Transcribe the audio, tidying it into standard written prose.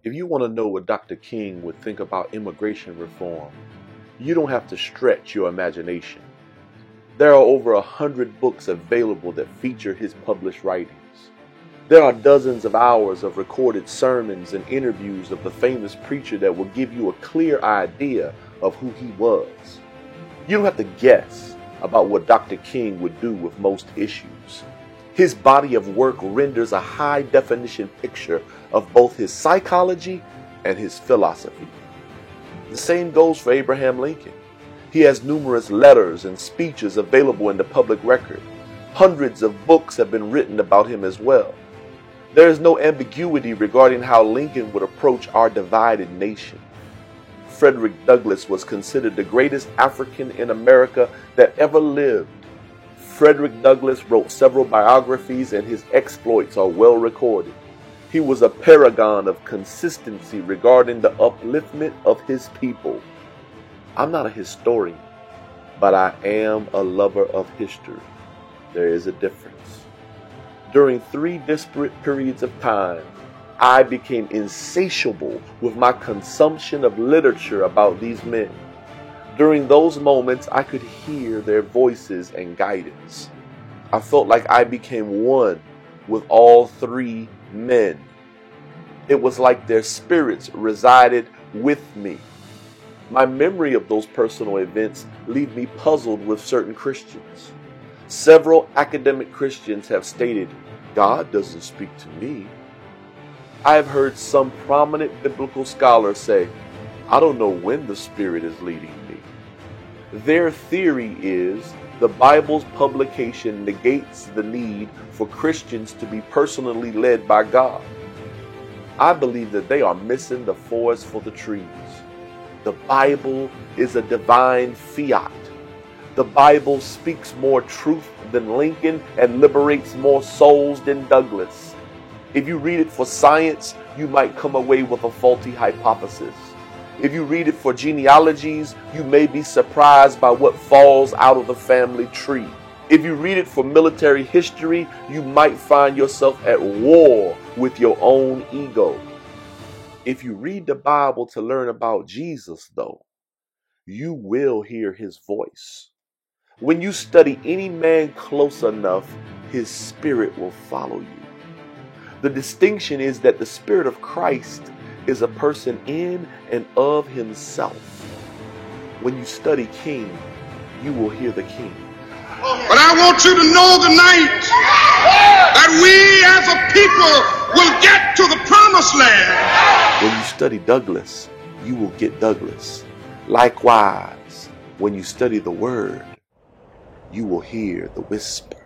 If you want to know what Dr. King would think about immigration reform, you don't have to stretch your imagination. There are over 100 books available that feature his published writings. There are dozens of hours of recorded sermons and interviews of the famous preacher that will give you a clear idea of who he was. You don't have to guess about what Dr. King would do with most issues. His body of work renders a high-definition picture of both his psychology and his philosophy. The same goes for Abraham Lincoln. He has numerous letters and speeches available in the public record. Hundreds of books have been written about him as well. There is no ambiguity regarding how Lincoln would approach our divided nation. Frederick Douglass was considered the greatest African in America that ever lived. Frederick Douglass wrote several biographies and his exploits are well recorded. He was a paragon of consistency regarding the upliftment of his people. I'm not a historian, but I am a lover of history. There is a difference. During 3 disparate periods of time, I became insatiable with my consumption of literature about these men. During those moments, I could hear their voices and guidance. I felt like I became one with all 3 men. It was like their spirits resided with me. My memory of those personal events leave me puzzled with certain Christians. Several academic Christians have stated, "God doesn't speak to me." I have heard some prominent biblical scholars say, "I don't know when the Spirit is leading me." Their theory is the Bible's publication negates the need for Christians to be personally led by God. I believe that they are missing the forest for the trees. The Bible is a divine fiat. The Bible speaks more truth than Lincoln and liberates more souls than Douglass. If you read it for science, you might come away with a faulty hypothesis. If you read it for genealogies, you may be surprised by what falls out of the family tree. If you read it for military history, you might find yourself at war with your own ego. If you read the Bible to learn about Jesus, though, you will hear his voice. When you study any man close enough, his spirit will follow you. The distinction is that the Spirit of Christ is a person in and of himself. When you study King, you will hear the King. But I want you to know tonight that we as a people will get to the promised land. When you study Douglass, you will get Douglass. Likewise, when you study the Word, you will hear the whisper.